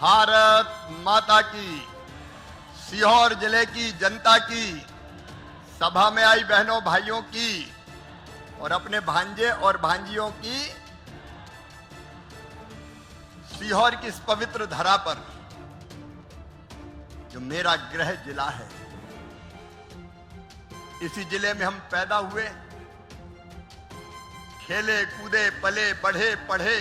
भारत माता की, सीहोर जिले की जनता की, सभा में आई बहनों भाइयों की और अपने भांजे और भांजियों की, सीहोर की इस पवित्र धरा पर जो मेरा गृह जिला है, इसी जिले में हम पैदा हुए, खेले कूदे पले बढ़े पढ़े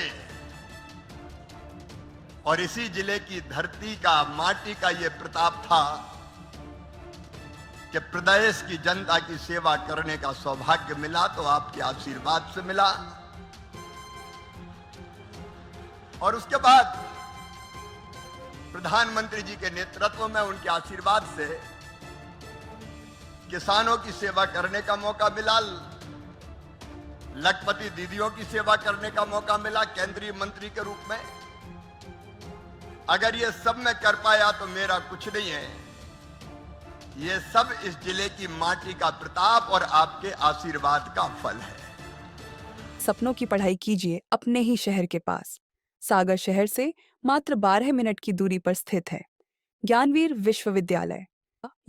और इसी जिले की धरती का माटी का यह प्रताप था कि प्रदेश की जनता की सेवा करने का सौभाग्य मिला तो आपके आशीर्वाद से मिला। और उसके बाद प्रधानमंत्री जी के नेतृत्व में उनके आशीर्वाद से किसानों की सेवा करने का मौका मिला, लखपति दीदियों की सेवा करने का मौका मिला केंद्रीय मंत्री के रूप में। अगर ये सब मैं कर पाया तो मेरा कुछ नहीं है, ये सब इस जिले की माटी का प्रताप और आपके आशीर्वाद का फल है। सपनों की पढ़ाई कीजिए अपने ही शहर के पास। सागर शहर से मात्र 12 मिनट की दूरी पर स्थित है ज्ञानवीर विश्वविद्यालय।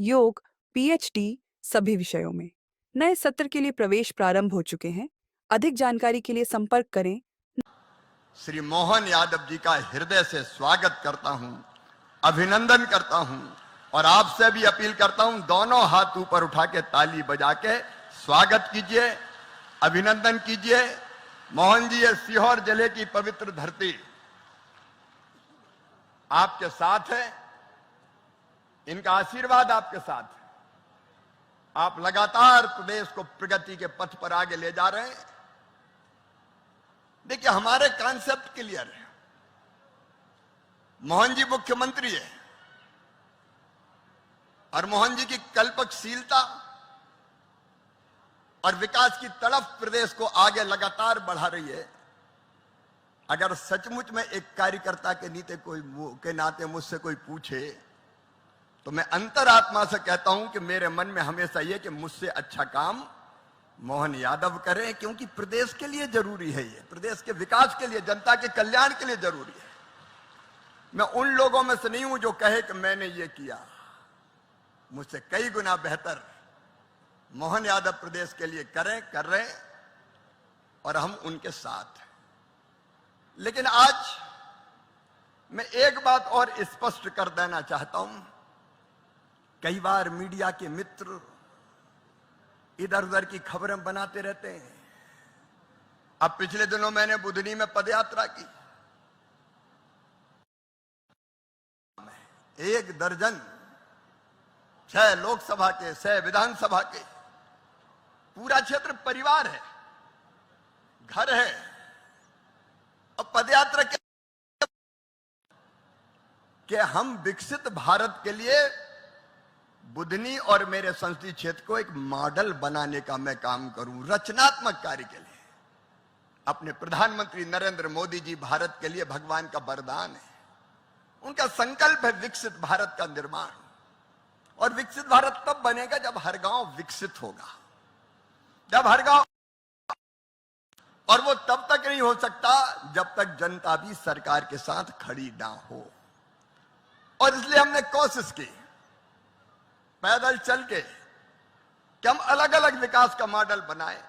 योग, पीएचडी सभी विषयों में। नए सत्र के लिए प्रवेश प्रारंभ हो चुके हैं। अधिक जानकारी के लिए संपर्क करें। श्री मोहन यादव जी का हृदय से स्वागत करता हूं, अभिनंदन करता हूं और आपसे भी अपील करता हूं, दोनों हाथ ऊपर उठा के ताली बजा के स्वागत कीजिए, अभिनंदन कीजिए। मोहन जी, ये सीहोर जिले की पवित्र धरती आपके साथ है, इनका आशीर्वाद आपके साथ है। आप लगातार प्रदेश को प्रगति के पथ पर आगे ले जा रहे हैं। देखिए, हमारे कॉन्सेप्ट क्लियर है। मोहन जी मुख्यमंत्री है और मोहन जी की कल्पकशीलता और विकास की तड़फ प्रदेश को आगे लगातार बढ़ा रही है। अगर सचमुच में एक कार्यकर्ता के नाते मुझसे कोई पूछे तो मैं अंतरात्मा से कहता हूं कि मेरे मन में हमेशा यह कि मुझसे अच्छा काम मोहन यादव करें, क्योंकि प्रदेश के लिए जरूरी है, ये प्रदेश के विकास के लिए, जनता के कल्याण के लिए जरूरी है। मैं उन लोगों में से नहीं हूं जो कहे कि मैंने ये किया। मुझसे कई गुना बेहतर मोहन यादव प्रदेश के लिए कर रहे और हम उनके साथ हैं। लेकिन आज मैं एक बात और स्पष्ट कर देना चाहता हूं। कई बार मीडिया के मित्र इधर उधर की खबरें बनाते रहते हैं। अब पिछले दिनों मैंने बुधनी में पदयात्रा की, 1 दर्जन 6 लोकसभा के, 6 विधानसभा के, पूरा क्षेत्र परिवार है, घर है। और पदयात्रा के हम विकसित भारत के लिए बुधनी और मेरे संसदीय क्षेत्र को एक मॉडल बनाने का मैं काम करूं, रचनात्मक कार्य के लिए। अपने प्रधानमंत्री नरेंद्र मोदी जी भारत के लिए भगवान का वरदान है। उनका संकल्प है विकसित भारत का निर्माण, और विकसित भारत तब बनेगा जब हर गांव विकसित होगा, जब हर गांव, और वो तब तक नहीं हो सकता जब तक जनता भी सरकार के साथ खड़ी ना हो। और इसलिए हमने कोशिश की पैदल चल के कि हम अलग अलग विकास का मॉडल बनाए।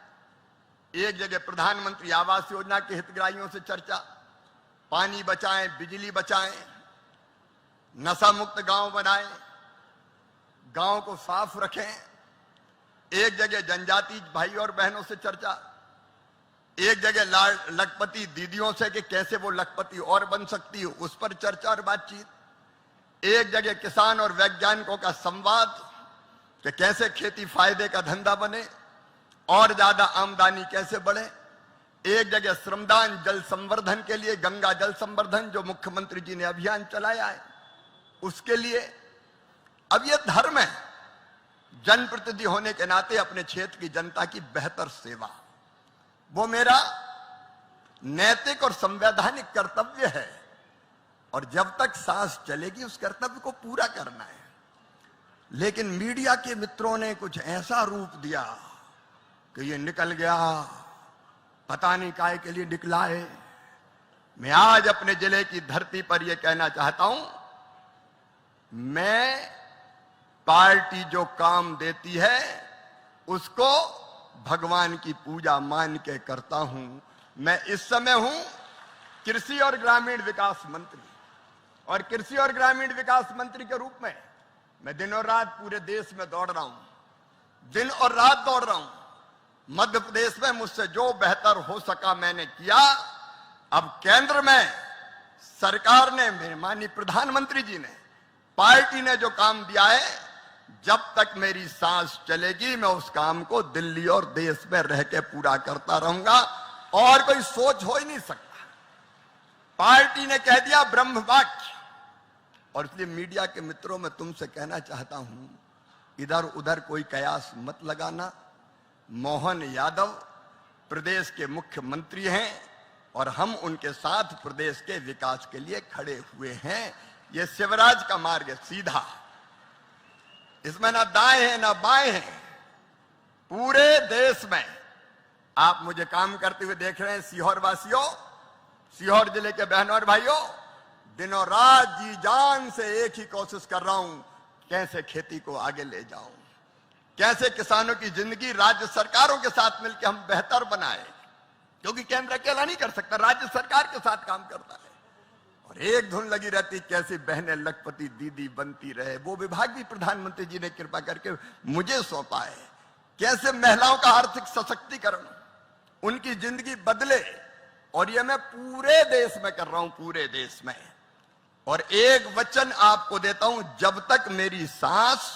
एक जगह प्रधानमंत्री आवास योजना के हितग्राहियों से चर्चा, पानी बचाएं, बिजली बचाएं, नशा मुक्त गांव बनाएं, गांव को साफ रखें। एक जगह जनजाति भाई और बहनों से चर्चा, एक जगह लखपति दीदियों से कि कैसे वो लखपति और बन सकती है, उस पर चर्चा और बातचीत। एक जगह किसान और वैज्ञानिकों का संवाद कि कैसे खेती फायदे का धंधा बने और ज्यादा आमदनी कैसे बढ़े। एक जगह श्रमदान जल संवर्धन के लिए, गंगा जल संवर्धन जो मुख्यमंत्री जी ने अभियान चलाया है उसके लिए। अब ये धर्म है, जनप्रतिनिधि होने के नाते अपने क्षेत्र की जनता की बेहतर सेवा, वो मेरा नैतिक और संवैधानिक कर्तव्य है। और जब तक सांस चलेगी उस कर्तव्य को पूरा करना है। लेकिन मीडिया के मित्रों ने कुछ ऐसा रूप दिया कि ये निकल गया, पता नहीं काहे के लिए निकला है, मैं आज अपने जिले की धरती पर यह कहना चाहता हूं, मैं पार्टी जो काम देती है उसको भगवान की पूजा मान के करता हूं। मैं इस समय हूं कृषि और ग्रामीण विकास मंत्री, और कृषि और ग्रामीण विकास मंत्री के रूप में मैं दिन और रात पूरे देश में दौड़ रहा हूं, दिन और रात दौड़ रहा हूं। मध्य प्रदेश में मुझसे जो बेहतर हो सका मैंने किया। अब केंद्र में सरकार ने, मेरे माननीय प्रधानमंत्री जी ने, पार्टी ने जो काम दिया है, जब तक मेरी सांस चलेगी मैं उस काम को दिल्ली और देश में रह के पूरा करता रहूंगा, और कोई सोच हो ही नहीं सकता। पार्टी ने कह दिया ब्रह्म वाक्य, और इसलिए मीडिया के मित्रों में तुमसे कहना चाहता हूं, इधर उधर कोई कयास मत लगाना। मोहन यादव प्रदेश के मुख्यमंत्री हैं और हम उनके साथ प्रदेश के विकास के लिए खड़े हुए हैं। ये शिवराज का मार्ग है, सीधा, इसमें ना दाएं हैं ना बाएं हैं। पूरे देश में आप मुझे काम करते हुए देख रहे हैं। सीहोर वासियों, सीहोर जिले के बहनों और भाइयों, दिनों रात जी जान से एक ही कोशिश कर रहा हूं, कैसे खेती को आगे ले जाऊं, कैसे किसानों की जिंदगी राज्य सरकारों के साथ मिलकर हम बेहतर बनाए, क्योंकि केंद्र अकेला नहीं कर सकता, राज्य सरकार के साथ काम करता है। और एक धुन लगी रहती, कैसे बहनें लखपति दीदी बनती रहे। वो विभाग भी प्रधानमंत्री जी ने कृपा करके मुझे सौंपा है। कैसे महिलाओं का आर्थिक सशक्तिकरण, उनकी जिंदगी बदले, और ये मैं पूरे देश में कर रहा हूं, पूरे देश में। और एक वचन आपको देता हूं, जब तक मेरी सांस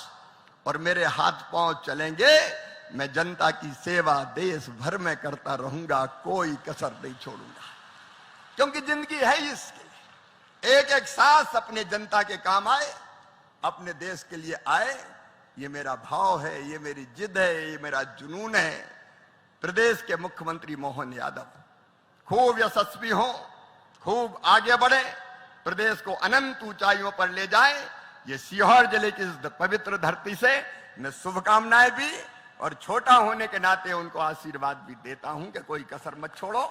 और मेरे हाथ पांव चलेंगे, मैं जनता की सेवा देश भर में करता रहूंगा, कोई कसर नहीं छोड़ूंगा। क्योंकि जिंदगी है ही इसके लिए, एक एक सांस अपने जनता के काम आए, अपने देश के लिए आए। ये मेरा भाव है, ये मेरी जिद है, ये मेरा जुनून है। प्रदेश के मुख्यमंत्री मोहन यादव खूब यशस्वी हों, खूब आगे बढ़े, प्रदेश को अनंत ऊंचाइयों पर ले जाएं। ये सीहोर जिले की इस पवित्र धरती से मैं शुभकामनाएं भी और छोटा होने के नाते उनको आशीर्वाद भी देता हूं कि कोई कसर मत छोड़ो,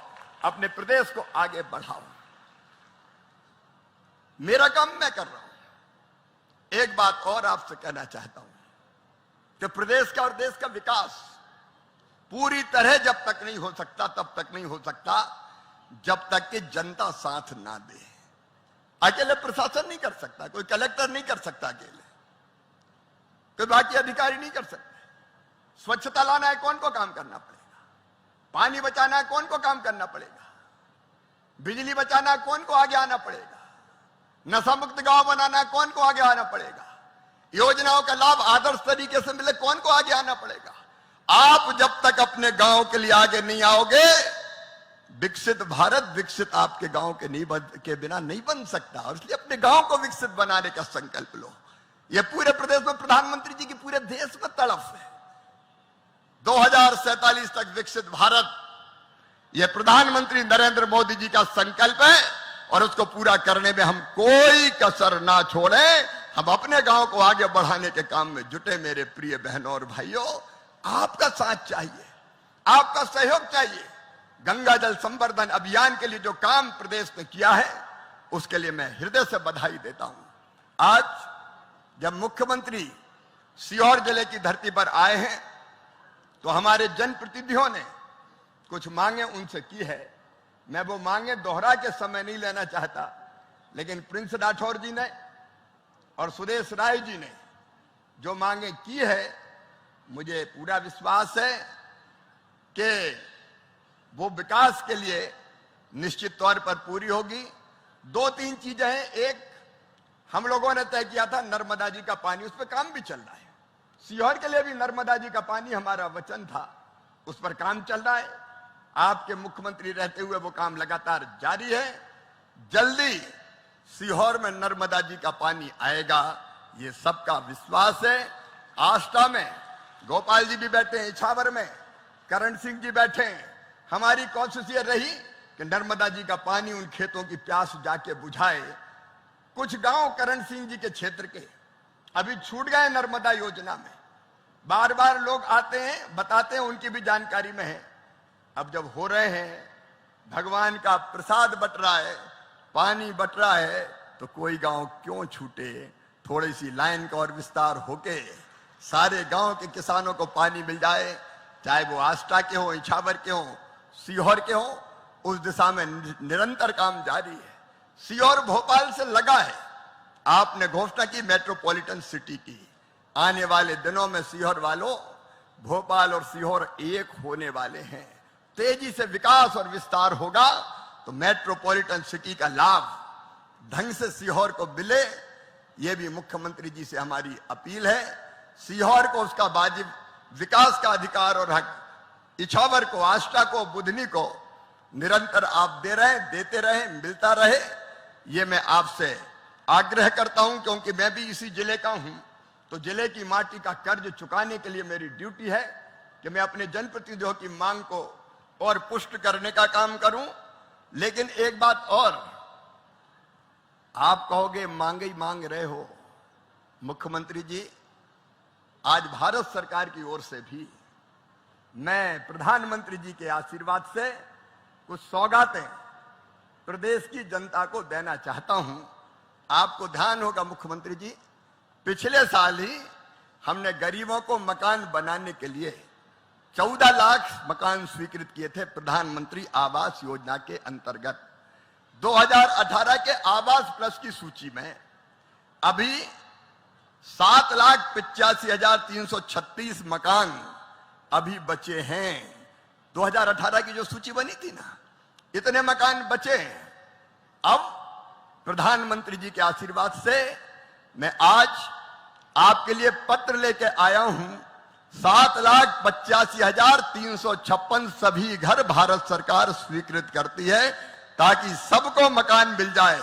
अपने प्रदेश को आगे बढ़ाओ। मेरा काम मैं कर रहा हूं। एक बात और आपसे कहना चाहता हूं कि प्रदेश का और देश का विकास पूरी तरह जब तक नहीं हो सकता, तब तक नहीं हो सकता जब तक कि जनता साथ ना दे। अकेले प्रशासन नहीं कर सकता, कोई कलेक्टर नहीं कर सकता, अकेले कोई बाकी अधिकारी नहीं कर सकते। स्वच्छता लाना है, कौन को काम करना पड़ेगा। पानी बचाना है, कौन को काम करना पड़ेगा। बिजली बचाना है, कौन को आगे आना पड़ेगा। नशा मुक्त गांव बनाना है, कौन को आगे आना पड़ेगा। योजनाओं का लाभ आदर्श तरीके से मिले, कौन को आगे आना पड़ेगा। आप जब तक अपने गांव के लिए आगे नहीं आओगे, विकसित भारत विकसित आपके गांव के बिना नहीं बन सकता। और इसलिए अपने गांव को विकसित बनाने का संकल्प लो। यह पूरे प्रदेश में प्रधानमंत्री जी की पूरे देश में तड़फ है। 2047 तक विकसित भारत, यह प्रधानमंत्री नरेंद्र मोदी जी का संकल्प है, और उसको पूरा करने में हम कोई कसर ना छोड़ें। हम अपने गांव को आगे बढ़ाने के काम में जुटे। मेरे प्रिय बहनों और भाइयों, आपका साथ चाहिए, आपका सहयोग चाहिए। गंगा जल संवर्धन अभियान के लिए जो काम प्रदेश में किया है, उसके लिए मैं हृदय से बधाई देता हूं। आज जब मुख्यमंत्री सीहोर जिले की धरती पर आए हैं, तो हमारे जनप्रतिनिधियों ने कुछ मांगे उनसे की है। मैं वो मांगे दोहरा के समय नहीं लेना चाहता, लेकिन प्रिंस राठौर जी ने और सुरेश राय जी ने जो मांगे की है, मुझे पूरा विश्वास है कि वो विकास के लिए निश्चित तौर पर पूरी होगी। 2-3 चीजें हैं। एक, हम लोगों ने तय किया था नर्मदा जी का पानी, उस पर काम भी चल रहा है। सीहोर के लिए भी नर्मदा जी का पानी हमारा वचन था, उस पर काम चल रहा है। आपके मुख्यमंत्री रहते हुए वो काम लगातार जारी है। जल्दी सीहोर में नर्मदा जी का पानी आएगा, ये सबका विश्वास है। आष्टा में गोपाल जी भी बैठे हैं, इछावर में करण सिंह जी बैठे हैं। हमारी कोशिश ये रही कि नर्मदा जी का पानी उन खेतों की प्यास जाके बुझाए। कुछ गांव करण सिंह जी के क्षेत्र के अभी छूट गए नर्मदा योजना में। बार बार लोग आते हैं, बताते हैं, उनकी भी जानकारी में है। अब जब हो रहे हैं, भगवान का प्रसाद बट रहा है, पानी बट रहा है, तो कोई गांव क्यों छूटे। थोड़ी सी लाइन का और विस्तार होके सारे गांव के किसानों को पानी मिल जाए, चाहे वो आष्टा के हो, इछावर के हो, सीहोर के हो, उस दिशा में निरंतर काम जारी है। सीहोर भोपाल से लगा है। आपने घोषणा की मेट्रोपॉलिटन सिटी की, आने वाले दिनों में सीहोर वालों, भोपाल और सीहोर एक होने वाले हैं। तेजी से विकास और विस्तार होगा तो मेट्रोपॉलिटन सिटी का लाभ ढंग से सीहोर को मिले। यह भी मुख्यमंत्री जी से हमारी अपील है। सीहोर को उसका वाजिब विकास का अधिकार और हक, इछावर को, आष्टा को, बुधनी को निरंतर आप दे रहे, देते रहे, मिलता रहे। ये मैं आपसे आग्रह करता हूं, क्योंकि मैं भी इसी जिले का हूं। तो जिले की माटी का कर्ज चुकाने के लिए मेरी ड्यूटी है कि मैं अपने जनप्रतिनिधियों की मांग को और पुष्ट करने का काम करूं। लेकिन एक बात और, आप कहोगे मांग ही मांग रहे हो। मुख्यमंत्री जी, आज भारत सरकार की ओर से भी मैं प्रधानमंत्री जी के आशीर्वाद से कुछ सौगातें प्रदेश की जनता को देना चाहता हूं। आपको ध्यान होगा मुख्यमंत्री जी, पिछले साल ही हमने गरीबों को मकान बनाने के लिए 14 लाख मकान स्वीकृत किए थे प्रधानमंत्री आवास योजना के अंतर्गत। 2018 के आवास प्लस की सूची में अभी 7,85,336 मकान अभी बचे हैं। 2018 की जो सूची बनी थी ना, इतने मकान बचे हैं। अब प्रधानमंत्री जी के आशीर्वाद से मैं आज आपके लिए पत्र लेके आया हूं। 7,85,356 सभी घर भारत सरकार स्वीकृत करती है ताकि सबको मकान मिल जाए।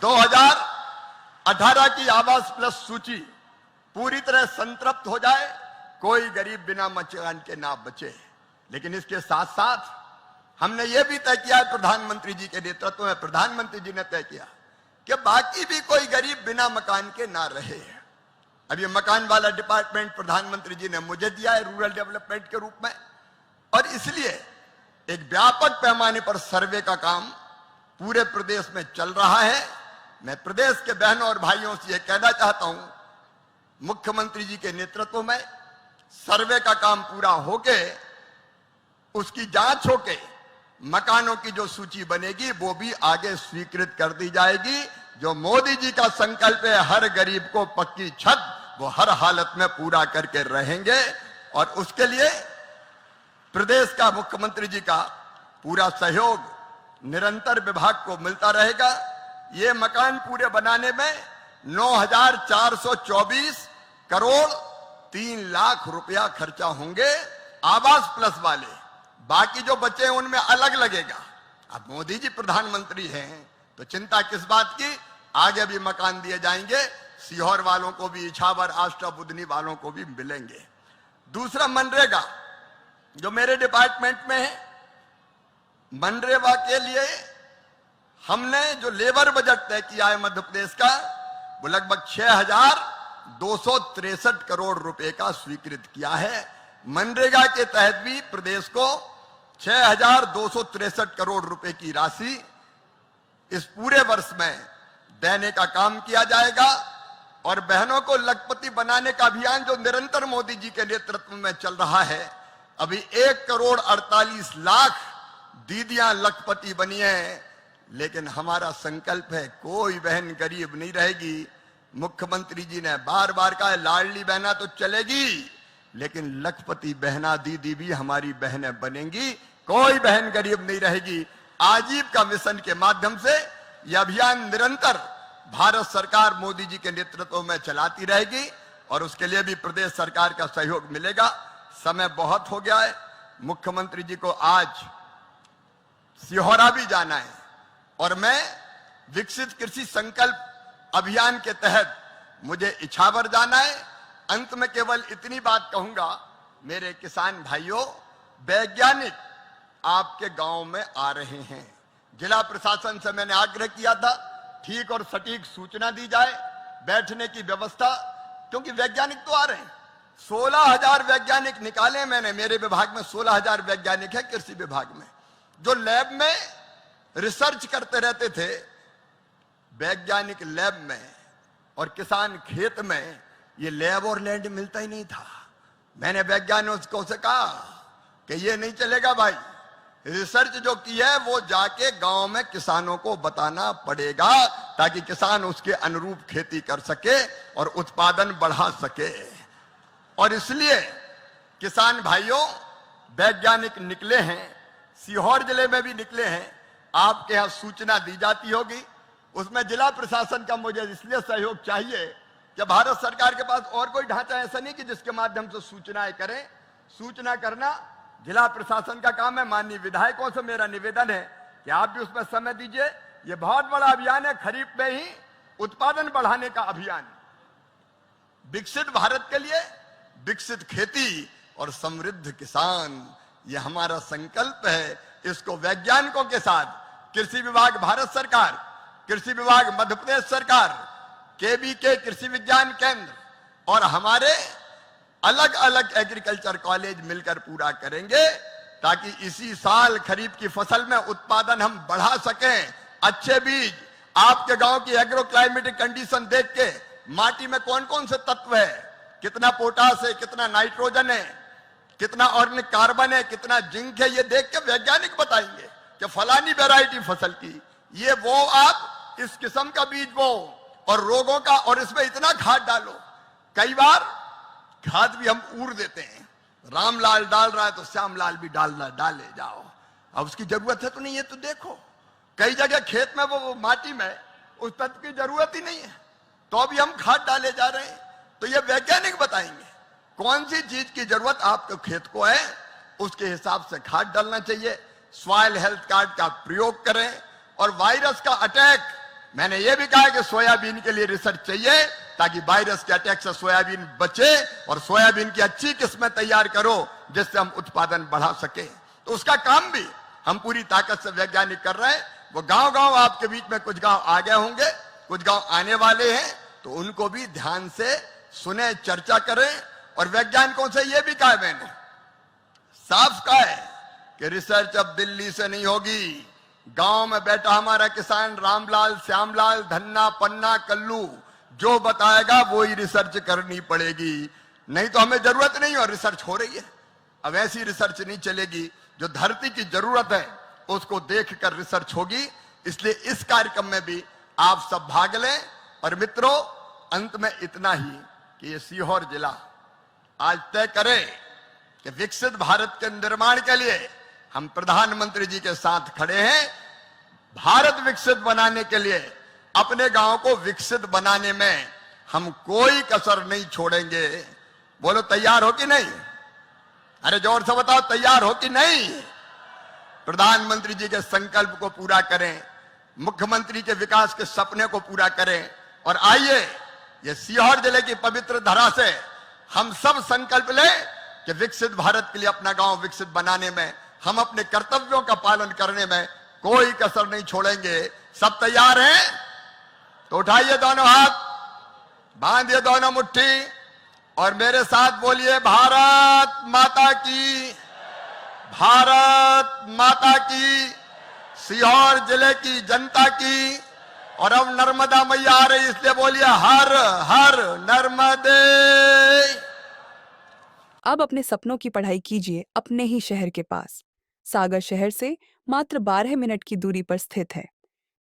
2018 की आवास प्लस सूची पूरी तरह संतृप्त हो जाए, कोई गरीब बिना मकान के ना बचे। लेकिन इसके साथ साथ हमने ये भी तय किया, प्रधानमंत्री जी के नेतृत्व में प्रधानमंत्री जी ने तय किया कि बाकी भी कोई गरीब बिना मकान के ना रहे। अब ये मकान वाला डिपार्टमेंट प्रधानमंत्री जी ने मुझे दिया है रूरल डेवलपमेंट के रूप में, और इसलिए एक व्यापक पैमाने पर सर्वे का काम पूरे प्रदेश में चल रहा है। मैं प्रदेश के बहनों और भाइयों से यह कहना चाहता हूं, मुख्यमंत्री जी के नेतृत्व में सर्वे का काम पूरा होके, उसकी जांच होके मकानों की जो सूची बनेगी वो भी आगे स्वीकृत कर दी जाएगी। जो मोदी जी का संकल्प है हर गरीब को पक्की छत, वो हर हालत में पूरा करके रहेंगे। और उसके लिए प्रदेश का मुख्यमंत्री जी का पूरा सहयोग निरंतर विभाग को मिलता रहेगा। ये मकान पूरे बनाने में 9,424 करोड़ 3 लाख रुपया खर्चा होंगे आवास प्लस वाले। बाकी जो बचे हैं उनमें अलग लगेगा। अब मोदी जी प्रधानमंत्री हैं तो चिंता किस बात की, आगे भी मकान दिए जाएंगे। सीहोर वालों को भी, इछावर, आष्टा, बुधनी वालों को भी मिलेंगे। दूसरा मनरेगा जो मेरे डिपार्टमेंट में है, मनरेगा के लिए हमने जो लेबर बजट तय किया है मध्य प्रदेश का, वो लगभग 6,263 करोड़ रुपए का स्वीकृत किया है। मनरेगा के तहत भी प्रदेश को 6,263 करोड़ रुपए की राशि इस पूरे वर्ष में देने का काम किया जाएगा। और बहनों को लखपति बनाने का अभियान जो निरंतर मोदी जी के नेतृत्व में चल रहा है, अभी 1,48,00,000 दीदियां लखपति बनी हैं। लेकिन हमारा संकल्प है कोई बहन गरीब नहीं रहेगी। मुख्यमंत्री जी ने बार बार कहा लाडली बहना तो चलेगी, लेकिन लखपति बहना दीदी भी हमारी बहनें बनेंगी, कोई बहन गरीब नहीं रहेगी। आजीविका मिशन के माध्यम से यह अभियान निरंतर भारत सरकार मोदी जी के नेतृत्व में चलाती रहेगी और उसके लिए भी प्रदेश सरकार का सहयोग मिलेगा। समय बहुत हो गया है। मुख्यमंत्री जी को आज सिहोरा भी जाना है और मैं विकसित कृषि संकल्प अभियान के तहत मुझे इछावर जाना है। अंत में केवल इतनी बात कहूंगा, मेरे किसान भाइयों, वैज्ञानिक आपके गांव में आ रहे हैं। जिला प्रशासन से मैंने आग्रह किया था ठीक और सटीक सूचना दी जाए, बैठने की व्यवस्था, क्योंकि वैज्ञानिक तो आ रहे हैं। 16,000 वैज्ञानिक निकाले मैंने, मेरे विभाग में 16,000 वैज्ञानिक है कृषि विभाग में। जो लैब में रिसर्च करते रहते थे, वैज्ञानिक लैब में, और किसान खेत में, ये लैब और लैंड मिलता ही नहीं था। मैंने वैज्ञानिकों से कहा कि ये नहीं चलेगा भाई, रिसर्च जो की है वो जाके गांव में किसानों को बताना पड़ेगा, ताकि किसान उसके अनुरूप खेती कर सके और उत्पादन बढ़ा सके। और इसलिए किसान भाइयों, वैज्ञानिक निकले हैं, सीहोर जिले में भी निकले हैं। आपके यहां सूचना दी जाती होगी, उसमें जिला प्रशासन का मुझे इसलिए सहयोग चाहिए कि भारत सरकार के पास और कोई ढांचा ऐसा नहीं कि जिसके माध्यम से सूचनाएं करें। सूचना करना जिला प्रशासन का काम है। माननीय विधायकों से मेरा निवेदन है कि आप भी उसमें समय दीजिए। यह बहुत बड़ा अभियान है, खरीफ में ही उत्पादन बढ़ाने का अभियान। विकसित भारत के लिए विकसित खेती और समृद्ध किसान, यह हमारा संकल्प है। इसको वैज्ञानिकों के साथ कृषि विभाग भारत सरकार, कृषि विभाग मध्य प्रदेश सरकार, केबीके कृषि विज्ञान केंद्र और हमारे अलग अलग एग्रीकल्चर कॉलेज मिलकर पूरा करेंगे, ताकि इसी साल खरीफ की फसल में उत्पादन हम बढ़ा सकें। अच्छे बीज, आपके गांव की एग्रो क्लाइमेटिक कंडीशन देख के माटी में कौन कौन से तत्व है, कितना पोटास है, कितना नाइट्रोजन है, कितना ऑर्गेनिक कार्बन है, कितना जिंक है, ये देख के वैज्ञानिक बताएंगे कि फलानी वैरायटी फसल की ये वो, आप इस किस्म का बीज बो और रोगों का, और इसमें इतना खाद डालो। कई बार खाद भी हम ऊर देते हैं, रामलाल डाल रहा है तो श्यामलाल भी डाले जाओ। अब उसकी जरूरत है तो नहीं है तो देखो, कई जगह खेत में वो माटी में उस तत्व की जरूरत ही नहीं है, तो अभी हम खाद डाले जा रहे हैं। तो ये वैज्ञानिक बताएंगे कौन सी चीज की जरूरत आपके खेत को है, उसके हिसाब से खाद डालना चाहिए। सॉइल हेल्थ कार्ड का प्रयोग करें। और वायरस का अटैक, मैंने ये भी कहा कि सोयाबीन के लिए रिसर्च चाहिए, ताकि वायरस के अटैक से सोयाबीन बचे, और सोयाबीन की अच्छी किस्में तैयार करो जिससे हम उत्पादन बढ़ा सके। तो उसका काम भी हम पूरी ताकत से वैज्ञानिक कर रहे हैं। वो गांव गांव आपके बीच में कुछ गांव आ गए होंगे, कुछ गांव आने वाले हैं, तो उनको भी ध्यान से सुने, चर्चा करें। और वैज्ञानिकों से यह भी कहा मैंने, साफ कहा है कि रिसर्च अब दिल्ली से नहीं होगी। गांव में बैठा हमारा किसान रामलाल, श्यामलाल, धन्ना, पन्ना, कल्लू जो बताएगा वो ही रिसर्च करनी पड़ेगी, नहीं तो हमें जरूरत नहीं। और रिसर्च हो रही है, अब ऐसी रिसर्च नहीं चलेगी, जो धरती की जरूरत है उसको देखकर रिसर्च होगी। इसलिए इस कार्यक्रम में भी आप सब भाग लें। और मित्रों, अंत में इतना ही कि ये सीहोर जिला आज तय करे कि विकसित भारत के निर्माण के लिए हम प्रधानमंत्री जी के साथ खड़े हैं। भारत विकसित बनाने के लिए, अपने गांव को विकसित बनाने में हम कोई कसर नहीं छोड़ेंगे। बोलो तैयार हो कि नहीं? अरे जोर से बताओ, तैयार हो कि नहीं? प्रधानमंत्री जी के संकल्प को पूरा करें, मुख्यमंत्री के विकास के सपने को पूरा करें। और आइए, ये सीहोर जिले की पवित्र धरा से हम सब संकल्प लें कि विकसित भारत के लिए अपना गांव विकसित बनाने में, हम अपने कर्तव्यों का पालन करने में कोई कसर नहीं छोड़ेंगे। सब तैयार हैं? तो उठाइए दोनों हाथ, बांधिए दोनों मुट्ठी और मेरे साथ बोलिए, भारत माता की, भारत माता की, सीहोर जिले की जनता की। और अब नर्मदा मैया आ रही, इसलिए बोलिए हर हर नर्मदे। अब अपने सपनों की पढ़ाई कीजिए अपने ही शहर के पास। सागर शहर से मात्र 12 मिनट की दूरी पर स्थित है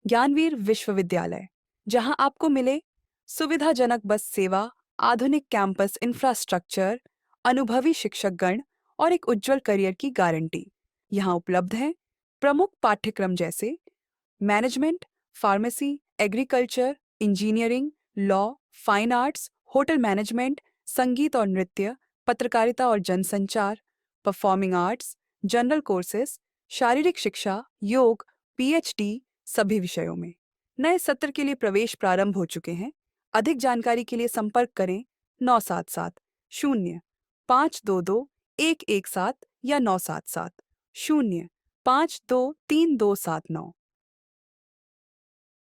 ज्ञानवीर विश्वविद्यालय, जहां आपको मिले सुविधाजनक बस सेवा, आधुनिक कैंपस इंफ्रास्ट्रक्चर, अनुभवी शिक्षकगण और एक उज्जवल करियर की गारंटी। यहाँ उपलब्ध है प्रमुख पाठ्यक्रम जैसे management, pharmacy, agriculture, engineering, law, fine arts, hotel management, संगीत और नृत्य, पत्रकारिता और जनसंचार, परफॉर्मिंग आर्ट्स, जनरल कोर्सेज, शारीरिक शिक्षा, योग, पीएचडी सभी विषयों में। नए सत्र के लिए प्रवेश प्रारंभ हो चुके हैं। अधिक जानकारी के लिए संपर्क करें 977 0 522 117 या 977 0 523 279।